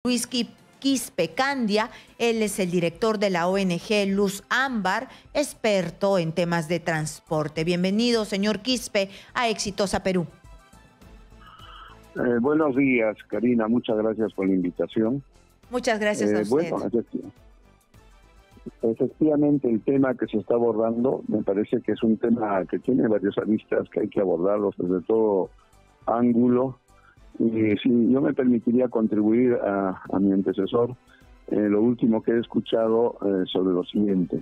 Luis Quispe Candia. Él es el director de la ONG Luz Ámbar, experto en temas de transporte. Bienvenido, señor Quispe, a Exitosa Perú. Buenos días, Karina. Muchas gracias por la invitación. Muchas gracias a usted. Bueno, efectivamente el tema que se está abordando me parece que es un tema que tiene varias aristas que hay que abordarlos desde todo ángulo. Y si yo me permitiría contribuir a mi antecesor, lo último que he escuchado sobre lo siguiente.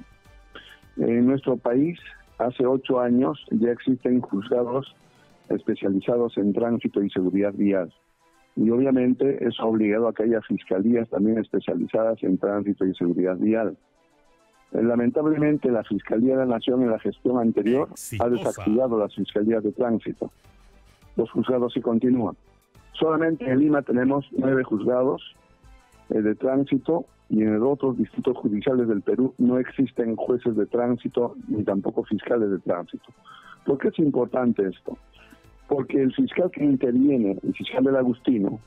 En nuestro país, hace 8 años, ya existen juzgados especializados en tránsito y seguridad vial. Y obviamente eso ha obligado a que haya fiscalías también especializadas en tránsito y seguridad vial. Lamentablemente, la Fiscalía de la Nación en la gestión anterior ha desactivado las fiscalías de tránsito. Los juzgados sí continúan. Solamente en Lima tenemos 9 juzgados de tránsito y en los otros distritos judiciales del Perú no existen jueces de tránsito ni tampoco fiscales de tránsito. ¿Por qué es importante esto? Porque el fiscal que interviene, el fiscal del Agustino,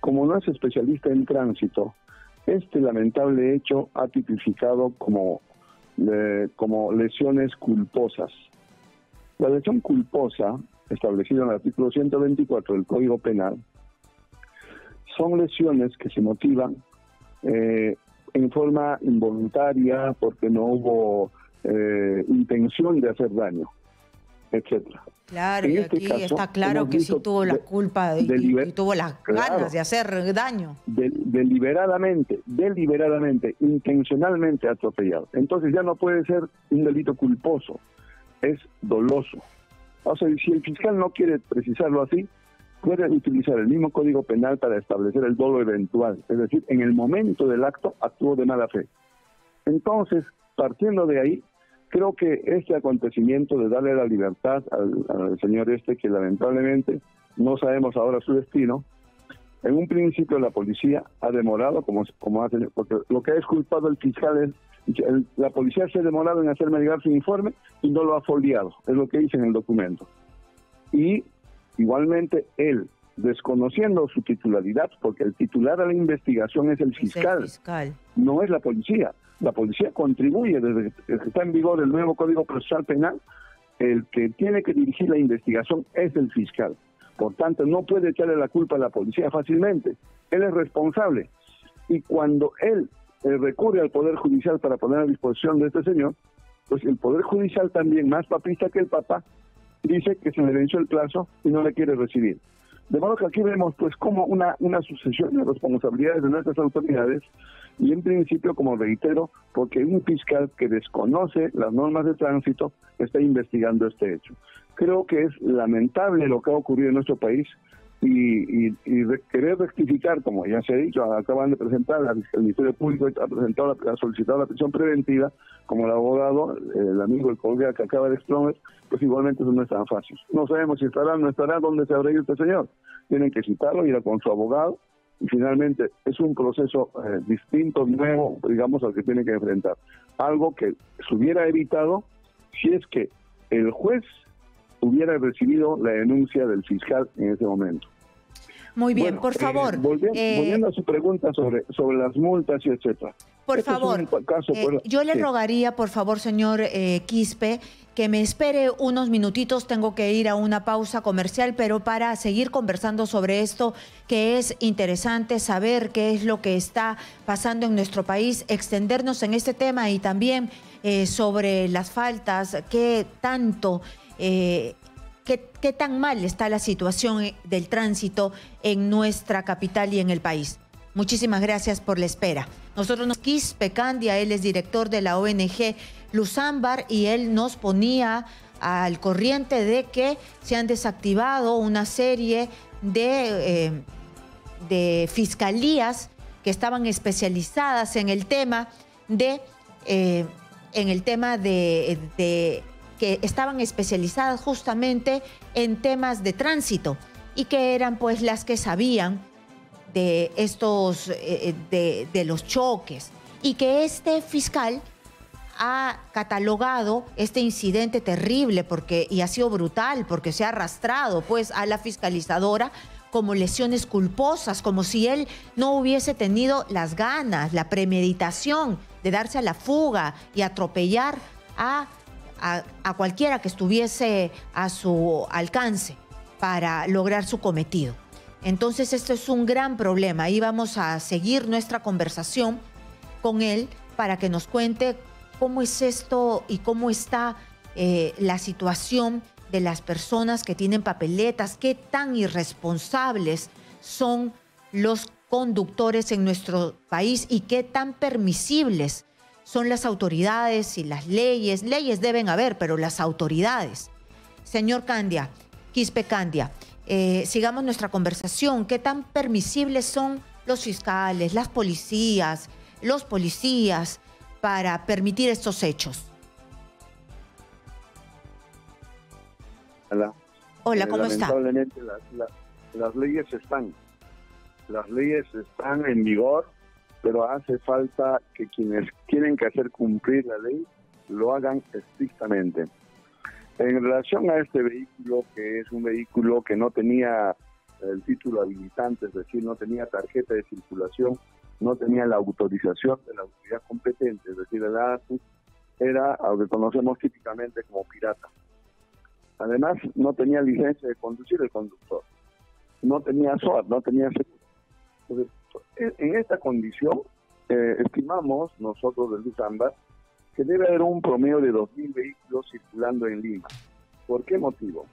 como no es especialista en tránsito, este lamentable hecho ha tipificado como lesiones culposas. La lesión culposa, establecida en el artículo 124 del Código Penal, son lesiones que se motivan en forma involuntaria porque no hubo intención de hacer daño, etcétera. Claro, y aquí está claro que sí tuvo la culpa y tuvo las ganas de hacer daño. Deliberadamente, intencionalmente atropellado. Entonces ya no puede ser un delito culposo, es doloso. O sea, si el fiscal no quiere precisarlo así, puede utilizar el mismo Código Penal para establecer el dolo eventual, es decir, en el momento del acto actuó de mala fe. Entonces, partiendo de ahí, creo que este acontecimiento de darle la libertad al señor que lamentablemente no sabemos ahora su destino, en un principio la policía ha demorado, como hace, porque lo que ha exculpado el fiscal es, la policía se ha demorado en hacerme llegar su informe y no lo ha foliado, es lo que dice en el documento. Y igualmente él, desconociendo su titularidad, porque el titular de la investigación es el fiscal, no es la policía. La policía contribuye desde que está en vigor el nuevo Código Procesal Penal. El que tiene que dirigir la investigación es el fiscal. Por tanto, no puede echarle la culpa a la policía fácilmente. Él es responsable. Y cuando él recurre al Poder Judicial para poner a disposición de este señor, pues el Poder Judicial también, más papista que el Papa, dice que se le venció el plazo y no le quiere recibir. De modo que aquí vemos pues como una sucesión de responsabilidades de nuestras autoridades y en principio, como reitero, porque un fiscal que desconoce las normas de tránsito está investigando este hecho. Creo que es lamentable lo que ha ocurrido en nuestro país y querer rectificar, como ya se ha dicho, acaban de presentar, el Ministerio Público ha solicitado la prisión preventiva, como el abogado, el amigo, el colega que acaba de exponer, pues igualmente eso no es tan fácil. No sabemos si estará o no estará, dónde se habrá ido este señor. Tienen que citarlo, ir con su abogado, y finalmente es un proceso distinto, nuevo, digamos, al que tiene que enfrentar. Algo que se hubiera evitado si es que el juez hubiera recibido la denuncia del fiscal en ese momento. Muy bien, por favor. Volviendo a su pregunta sobre las multas y etcétera. Por favor, yo le rogaría, por favor, señor Quispe, que me espere unos minutitos. Tengo que ir a una pausa comercial, pero para seguir conversando sobre esto, que es interesante saber qué es lo que está pasando en nuestro país, extendernos en este tema y también sobre las faltas, qué tanto... ¿Qué tan mal está la situación del tránsito en nuestra capital y en el país? Muchísimas gracias por la espera. Quispe Candia, él es director de la ONG Luz Ámbar y él nos ponía al corriente de que se han desactivado una serie de fiscalías que estaban especializadas en el tema que estaban especializadas justamente en temas de tránsito y que eran pues las que sabían de estos de los choques, y que este fiscal ha catalogado este incidente terrible y ha sido brutal porque se ha arrastrado pues a la fiscalizadora como lesiones culposas, como si él no hubiese tenido las ganas, la premeditación de darse a la fuga y atropellar a cualquiera que estuviese a su alcance para lograr su cometido. Entonces esto es un gran problema y vamos a seguir nuestra conversación con él para que nos cuente cómo es esto y cómo está la situación de las personas que tienen papeletas, qué tan irresponsables son los conductores en nuestro país y qué tan permisibles son las autoridades y las leyes. Leyes deben haber, pero las autoridades. Señor Candia, Quispe Candia, sigamos nuestra conversación. ¿Qué tan permisibles son los fiscales, las policías, los policías para permitir estos hechos? Hola, ¿cómo está? Lamentablemente las leyes están en vigor, pero hace falta que quienes tienen que hacer cumplir la ley lo hagan estrictamente. En relación a este vehículo, que es un vehículo que no tenía el título habilitante, es decir, no tenía tarjeta de circulación, no tenía la autorización de la autoridad competente, es decir, el ATU, era lo que conocemos típicamente como pirata. Además, no tenía licencia de conducir el conductor, no tenía SOAT, no tenía seguro. Entonces, en esta condición, estimamos nosotros del Luzamba que debe haber un promedio de 2.000 vehículos circulando en Lima. ¿Por qué motivo?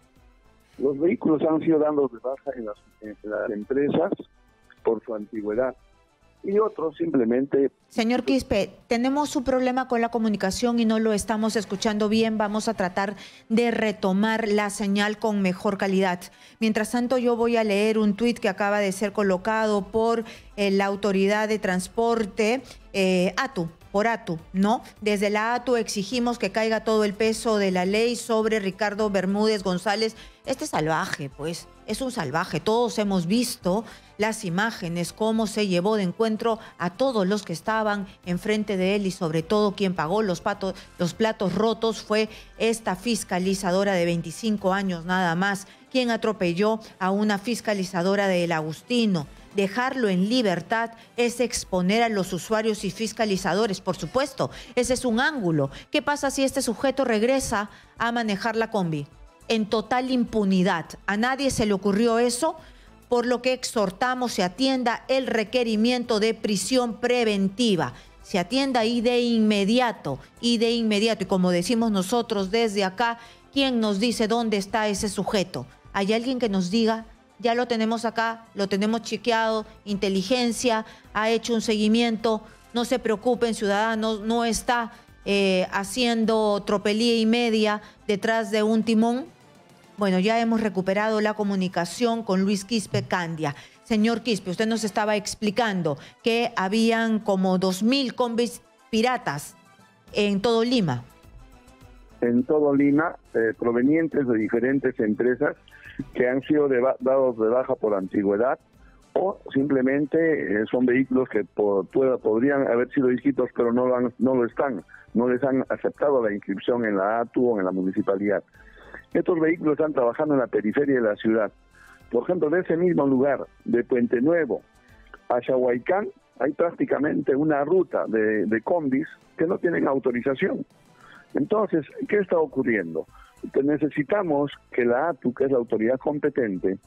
Los vehículos han sido dados de baja en las empresas por su antigüedad y otros simplemente... Señor Quispe, tenemos un problema con la comunicación y no lo estamos escuchando bien. Vamos a tratar de retomar la señal con mejor calidad. Mientras tanto, yo voy a leer un tuit que acaba de ser colocado por la Autoridad de Transporte, ATU, por ATU, ¿no? Desde la ATU exigimos que caiga todo el peso de la ley sobre Ricardo Bermúdez González. Este salvaje, pues, es un salvaje. Todos hemos visto las imágenes, cómo se llevó de encuentro a todos los que estaban enfrente de él y sobre todo quien pagó los platos rotos fue esta fiscalizadora de 25 años nada más, quien atropelló a una fiscalizadora del Agustino. Dejarlo en libertad es exponer a los usuarios y fiscalizadores, por supuesto. Ese es un ángulo. ¿Qué pasa si este sujeto regresa a manejar la combi? En total impunidad. A nadie se le ocurrió eso, por lo que exhortamos se atienda el requerimiento de prisión preventiva. Se atienda y de inmediato. Y como decimos nosotros desde acá, ¿quién nos dice dónde está ese sujeto? ¿Hay alguien que nos diga? Ya lo tenemos acá, lo tenemos chequeado, inteligencia ha hecho un seguimiento, no se preocupen ciudadanos, no está haciendo tropelía y media detrás de un timón. Bueno, ya hemos recuperado la comunicación con Luis Quispe Candia. Señor Quispe, usted nos estaba explicando que habían como 2.000 combis piratas en todo Lima. En todo Lima, provenientes de diferentes empresas que han sido dados de baja por antigüedad o simplemente son vehículos que podrían haber sido inscritos pero no lo están, no les han aceptado la inscripción en la ATU o en la municipalidad. Estos vehículos están trabajando en la periferia de la ciudad. Por ejemplo, de ese mismo lugar, de Puente Nuevo a Chahuaycán, hay prácticamente una ruta de combis que no tienen autorización. Entonces, ¿qué está ocurriendo? Que necesitamos que la ATU, que es la autoridad competente,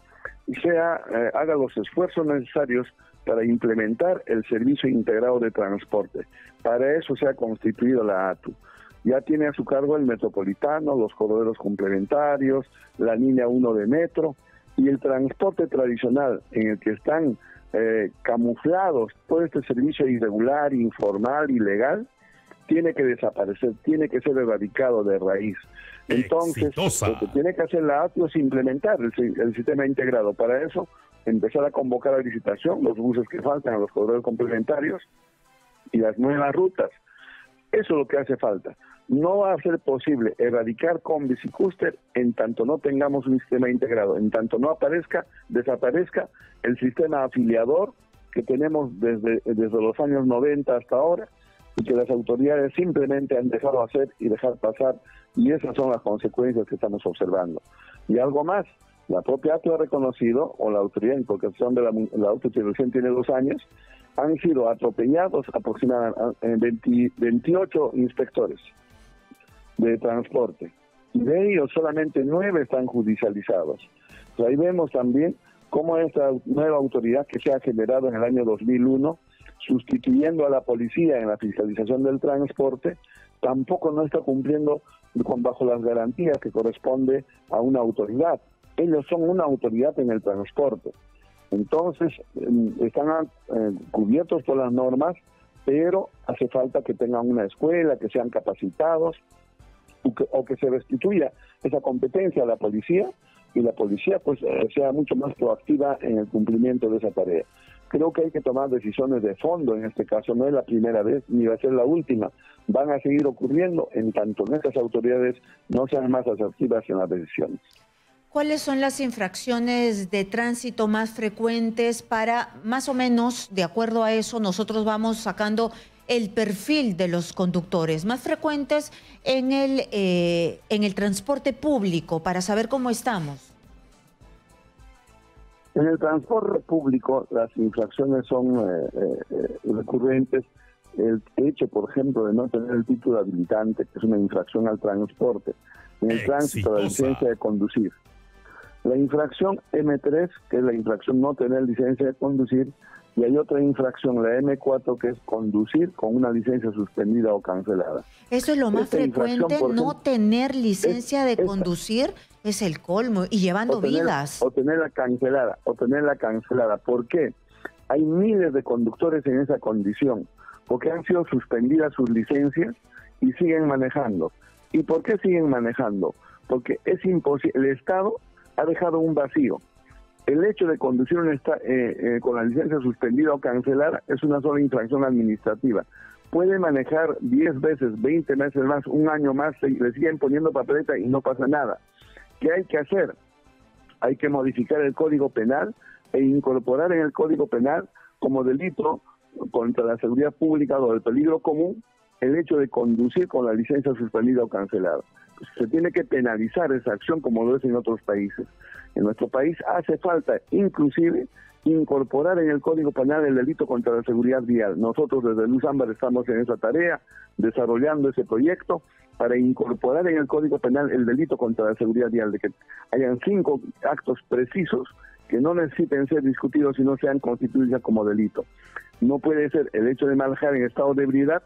haga los esfuerzos necesarios para implementar el servicio integrado de transporte. Para eso se ha constituido la ATU. Ya tiene a su cargo el metropolitano, los corredores complementarios, la línea 1 de metro y el transporte tradicional en el que están camuflados todo este servicio irregular, informal, ilegal, tiene que desaparecer, tiene que ser erradicado de raíz. Entonces, lo que tiene que hacer la ATU es implementar el sistema integrado. Para eso, empezar a convocar a licitación los buses que faltan, a los corredores complementarios y las nuevas rutas. Eso es lo que hace falta. No va a ser posible erradicar combis y cúster en tanto no tengamos un sistema integrado, en tanto no desaparezca el sistema afiliador que tenemos desde los años 90 hasta ahora, y que las autoridades simplemente han dejado hacer y dejar pasar, y esas son las consecuencias que estamos observando. Y algo más, La propia ATU ha reconocido, o la autoridad, porque son de la autotitulación tiene 2 años, han sido atropellados aproximadamente 28 inspectores de transporte. Y de ellos solamente 9 están judicializados. Pues ahí vemos también cómo esta nueva autoridad que se ha generado en el año 2001, sustituyendo a la policía en la fiscalización del transporte, tampoco no está cumpliendo bajo las garantías que corresponde a una autoridad. Ellos son una autoridad en el transporte. Entonces, están cubiertos por las normas, pero hace falta que tengan una escuela, que sean capacitados, o que se restituya esa competencia a la policía, y la policía pues sea mucho más proactiva en el cumplimiento de esa tarea. Creo que hay que tomar decisiones de fondo en este caso, no es la primera vez ni va a ser la última, van a seguir ocurriendo en tanto nuestras autoridades no sean más asertivas en las decisiones. ¿Cuáles son las infracciones de tránsito más frecuentes para, más o menos, de acuerdo a eso, nosotros vamos sacando el perfil de los conductores más frecuentes en el transporte público para saber cómo estamos? En el transporte público las infracciones son recurrentes. El hecho, por ejemplo, de no tener el título habilitante, que es una infracción al transporte. En el tránsito, la licencia de conducir. La infracción M3, que es la infracción no tener licencia de conducir, y hay otra infracción, la M4, que es conducir con una licencia suspendida o cancelada. Eso es lo más frecuente, no tener licencia de conducir es el colmo, y llevando vidas. O tenerla cancelada, ¿Por qué? Hay miles de conductores en esa condición, porque han sido suspendidas sus licencias y siguen manejando. ¿Y por qué siguen manejando? Porque es imposible, el Estado ha dejado un vacío. El hecho de conducir con la licencia suspendida o cancelada es una sola infracción administrativa. Puede manejar 10 veces, 20 meses más, un año más, le siguen poniendo papeleta y no pasa nada. ¿Qué hay que hacer? Hay que modificar el Código Penal e incorporar en el Código Penal como delito contra la seguridad pública o el peligro común el hecho de conducir con la licencia suspendida o cancelada. Pues se tiene que penalizar esa acción como lo es en otros países. En nuestro país hace falta inclusive incorporar en el Código Penal el delito contra la seguridad vial. Nosotros desde Luz Ámbar estamos en esa tarea, desarrollando ese proyecto para incorporar en el Código Penal el delito contra la seguridad vial, de que hayan 5 actos precisos que no necesiten ser discutidos y no sean constituidos como delito. No puede ser el hecho de manejar en estado de ebriedad,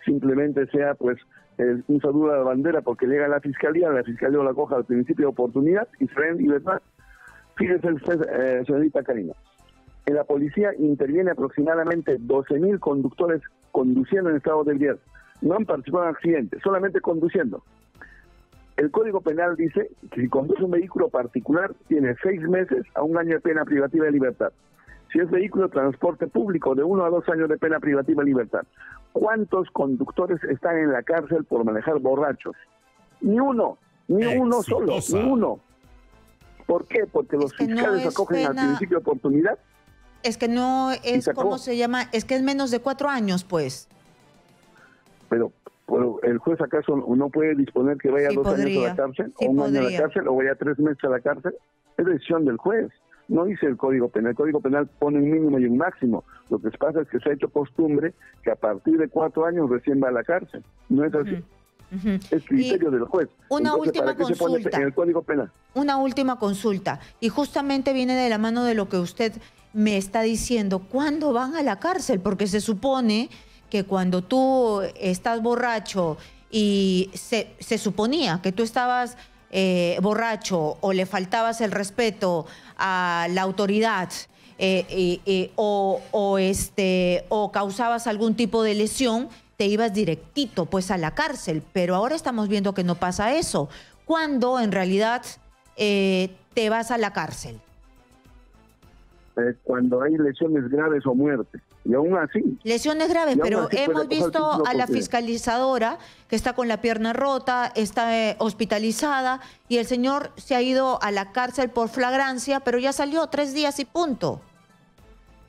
simplemente sea pues un saludo a la bandera porque llega a la fiscalía la coja al principio de oportunidad y se ve en libertad. Fíjese usted, señorita Karina, en la policía interviene aproximadamente 12.000 conductores conduciendo en estado de ebriedad. No han participado en accidentes, solamente conduciendo. El Código Penal dice que si conduce un vehículo particular tiene 6 meses a 1 año de pena privativa de libertad. Si es vehículo de transporte público, de 1 a 2 años de pena privativa de libertad. ¿Cuántos conductores están en la cárcel por manejar borrachos? Ni uno solo, ni uno. ¿Por qué? Porque los fiscales acogen al principio de oportunidad. Es que no es, ¿cómo se llama? Es que es menos de 4 años, pues. Pero el juez acaso no puede disponer que vaya 2 años a la cárcel, o 1 año a la cárcel, o vaya 3 meses a la cárcel. Es decisión del juez. No dice el Código Penal. El Código Penal pone un mínimo y un máximo. Lo que pasa es que se ha hecho costumbre que a partir de 4 años recién va a la cárcel. No es así. Es criterio del juez. Una Entonces, última consulta. ¿para qué se pone en el Código Penal? Una última consulta. Y justamente viene de la mano de lo que usted me está diciendo. ¿Cuándo van a la cárcel? Porque se supone que cuando tú estás borracho y se suponía que tú estabas borracho o le faltabas el respeto a la autoridad o causabas algún tipo de lesión, te ibas directito pues a la cárcel. Pero ahora estamos viendo que no pasa eso. ¿Cuándo en realidad te vas a la cárcel? Cuando hay lesiones graves o muerte. Y aún así. Lesiones graves, pero hemos visto a la fiscalizadora que está con la pierna rota, está hospitalizada, y el señor se ha ido a la cárcel por flagrancia, pero ya salió 3 días y punto.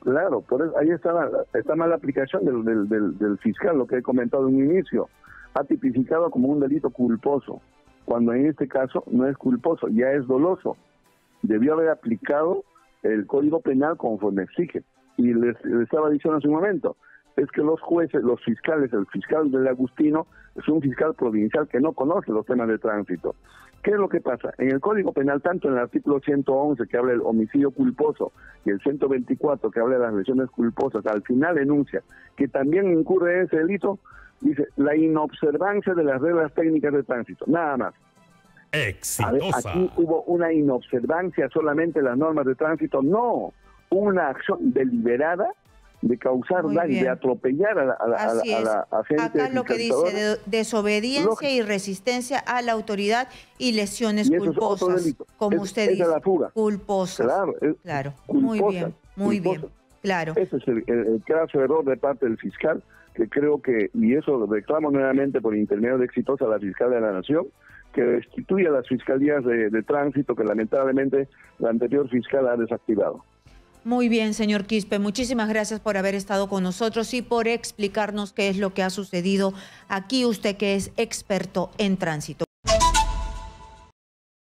Claro, por eso, ahí está mala aplicación del fiscal, lo que he comentado en un inicio. Ha tipificado como un delito culposo, cuando en este caso no es culposo, ya es doloso. debió haber aplicado el Código Penal conforme exige. Y les estaba diciendo hace un momento, es que los jueces, los fiscales, el fiscal del Agustino es un fiscal provincial que no conoce los temas de tránsito. ¿Qué es lo que pasa? En el Código Penal, tanto en el artículo 111 que habla del homicidio culposo y el 124 que habla de las lesiones culposas, al final enuncia que también incurre en ese delito, dice la inobservancia de las reglas técnicas de tránsito, nada más. Exitosa. Aquí hubo una inobservancia solamente de las normas de tránsito, no, una acción deliberada de causar daño, de atropellar a la agente. Acá lo que dice, desobediencia y resistencia a la autoridad y lesiones culposas, como usted dice, la fuga. Culposas. Claro, culposa, muy bien, claro. Ese es el caso error de parte del fiscal, que creo que, y eso lo reclamo nuevamente por intermedio de Exitosa a la fiscal de la Nación, que destituya las fiscalías de tránsito que lamentablemente la anterior fiscal ha desactivado. Muy bien, señor Quispe, muchísimas gracias por haber estado con nosotros y por explicarnos qué es lo que ha sucedido aquí, usted que es experto en tránsito.